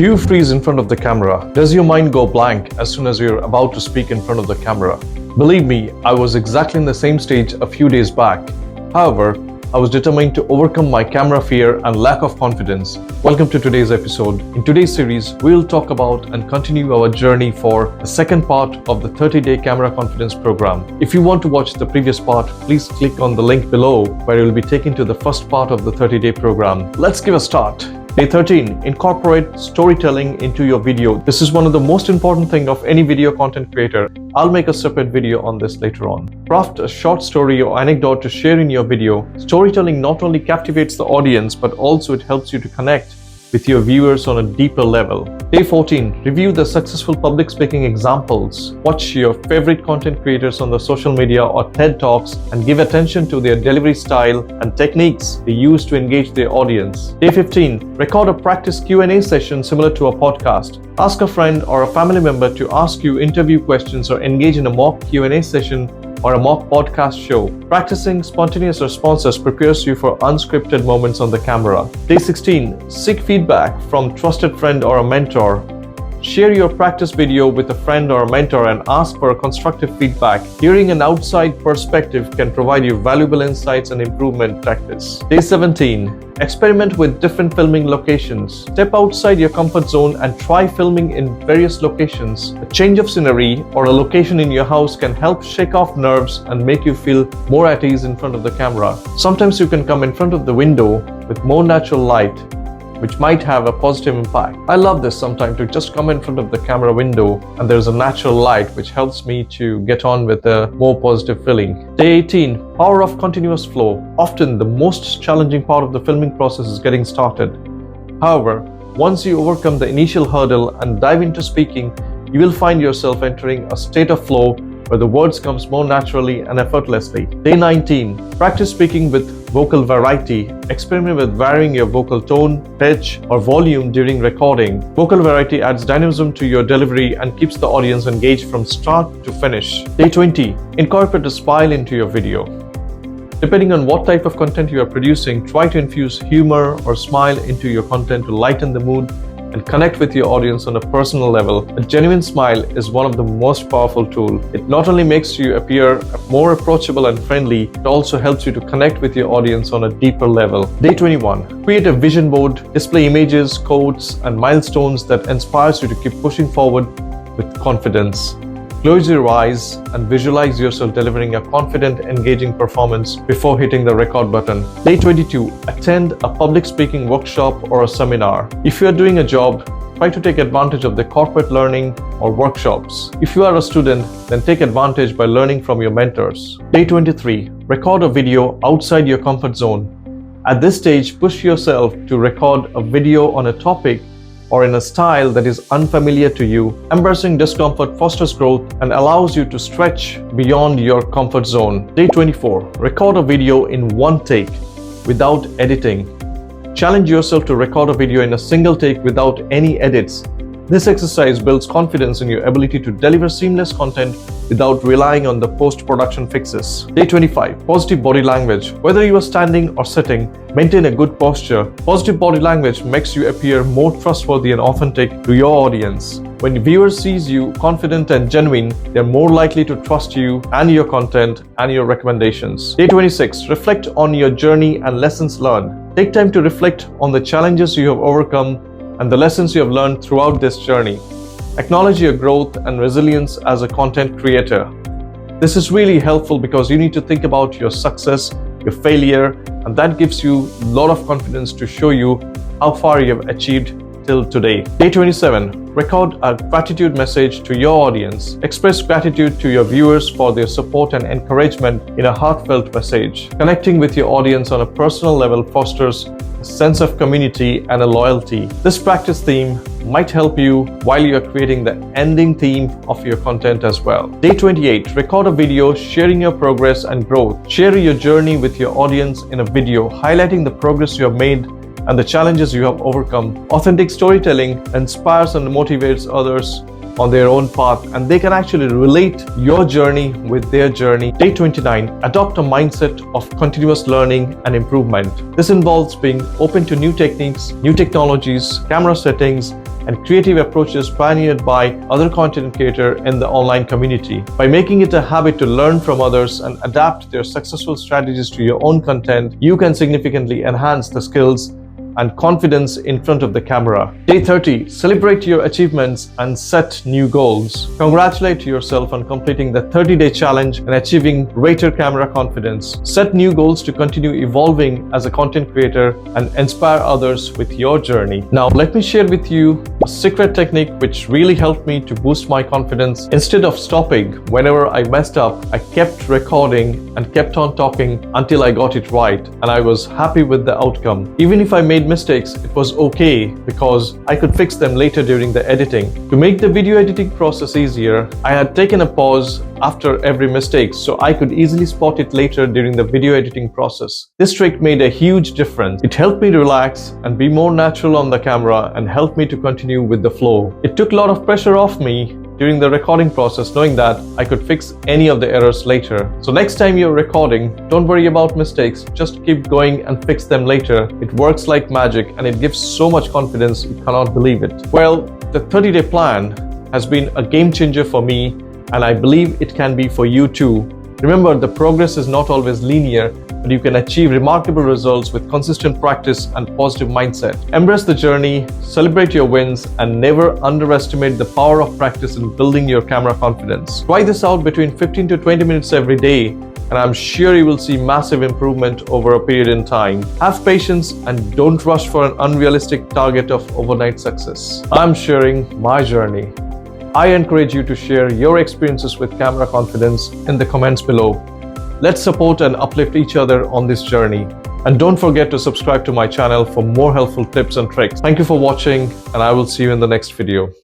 Do you freeze in front of the camera? Does your mind go blank as soon as you're about to speak in front of the camera? Believe me, I was exactly in the same stage a few days back. However, I was determined to overcome my camera fear and lack of confidence. Welcome to today's episode. In today's series, we'll talk about and continue our journey for the second part of the 30-day camera confidence program. If you want to watch the previous part, please click on the link below where you'll be taken to the first part of the 30-day program. Let's give a start. Day 13. Incorporate storytelling into your video. This is one of the most important things of any video content creator. I'll make a separate video on this later on. Craft a short story or anecdote to share in your video. Storytelling not only captivates the audience, but also it helps you to connect with your viewers on a deeper level. Day 14. Review the successful public speaking examples. Watch your favorite content creators on the social media or TED Talks and give attention to their delivery style and techniques they use to engage their audience. Day 15. Record a practice Q&A session similar to a podcast. Ask a friend or a family member to ask you interview questions or engage in a mock Q&A session or a mock podcast show. Practicing spontaneous responses prepares you for unscripted moments on the camera. Day 16. Seek feedback from trusted friend or a mentor. Share your practice video with a friend or a mentor and ask for constructive feedback. Hearing an outside perspective can provide you valuable insights and improvement practice. Day 17. Experiment with different filming locations. Step outside your comfort zone and try filming in various locations. A change of scenery or a location in your house can help shake off nerves and make you feel more at ease in front of the camera. Sometimes you can come in front of the window with more natural light, which might have a positive impact. I love this sometimes to just come in front of the camera window and there's a natural light which helps me to get on with a more positive feeling. Day 18. Power of continuous flow. Often the most challenging part of the filming process is getting started. However, once you overcome the initial hurdle and dive into speaking, you will find yourself entering a state of flow where the words comes more naturally and effortlessly. Day 19. Practice speaking with vocal variety. Experiment with varying your vocal tone, pitch, or volume during recording. Vocal variety adds dynamism to your delivery and keeps the audience engaged from start to finish. Day 20. Incorporate a smile into your video. Depending on what type of content you are producing, try to infuse humor or smile into your content to lighten the mood and connect with your audience on a personal level. A genuine smile is one of the most powerful tools. It not only makes you appear more approachable and friendly, it also helps you to connect with your audience on a deeper level. Day 21. Create a vision board. Display images, quotes, and milestones that inspires you to keep pushing forward with confidence. Close your eyes and visualize yourself delivering a confident, engaging performance before hitting the record button. Day 22. Attend a public speaking workshop or a seminar. If you are doing a job, try to take advantage of the corporate learning or workshops. If you are a student, then take advantage by learning from your mentors. Day 23. Record a video outside your comfort zone. At this stage, push yourself to record a video on a topic or in a style that is unfamiliar to you. Embracing discomfort fosters growth and allows you to stretch beyond your comfort zone. Day 24. Record a video in one take without editing. Challenge yourself to record a video in a single take without any edits. This exercise builds confidence in your ability to deliver seamless content without relying on the post-production fixes. Day 25. Positive body language. Whether you are standing or sitting, maintain a good posture. Positive body language makes you appear more trustworthy and authentic to your audience. When viewers sees you confident and genuine, they are more likely to trust you and your content and your recommendations. Day 26. Reflect on your journey and lessons learned. Take time to reflect on the challenges you have overcome and the lessons you have learned throughout this journey. Acknowledge your growth and resilience as a content creator. This is really helpful because you need to think about your success, your failure, and that gives you a lot of confidence to show you how far you have achieved till today. Day 27. Record a gratitude message to your audience. Express gratitude to your viewers for their support and encouragement in a heartfelt message. Connecting with your audience on a personal level fosters a sense of community and a loyalty. This practice theme might help you while you are creating the ending theme of your content as well. Day 28. Record a video sharing your progress and growth. Share your journey with your audience in a video, highlighting the progress you have made and the challenges you have overcome. Authentic storytelling inspires and motivates others on their own path, and they can actually relate your journey with their journey. Day 29. Adopt a mindset of continuous learning and improvement. This involves being open to new techniques, new technologies, camera settings, and creative approaches pioneered by other content creators in the online community. By making it a habit to learn from others and adapt their successful strategies to your own content, you can significantly enhance the skills and confidence in front of the camera. Day 30. Celebrate your achievements and set new goals. Congratulate yourself on completing the 30-day challenge and achieving greater camera confidence. Set new goals to continue evolving as a content creator and inspire others with your journey. Now, let me share with you a secret technique which really helped me to boost my confidence. Instead of stopping whenever I messed up, I kept recording and kept on talking until I got it right, and I was happy with the outcome. Even if I made mistakes, it was okay because I could fix them later during the editing. To make the video editing process easier, I had taken a pause after every mistake so I could easily spot it later during the video editing process. This trick made a huge difference. It helped me relax and be more natural on the camera and helped me to continue with the flow. It took a lot of pressure off me during the recording process, knowing that I could fix any of the errors later. So next time you're recording, don't worry about mistakes, just keep going and fix them later. It works like magic and it gives so much confidence you cannot believe it. Well, the 30-day plan has been a game changer for me, and I believe it can be for you too. Remember, the progress is not always linear, but you can achieve remarkable results with consistent practice and positive mindset. Embrace the journey, celebrate your wins, and never underestimate the power of practice in building your camera confidence. Try this out between 15 to 20 minutes every day, and I'm sure you will see massive improvement over a period in time. Have patience and don't rush for an unrealistic target of overnight success. I'm sharing my journey. I encourage you to share your experiences with camera confidence in the comments below. Let's support and uplift each other on this journey. And don't forget to subscribe to my channel for more helpful tips and tricks. Thank you for watching, and I will see you in the next video.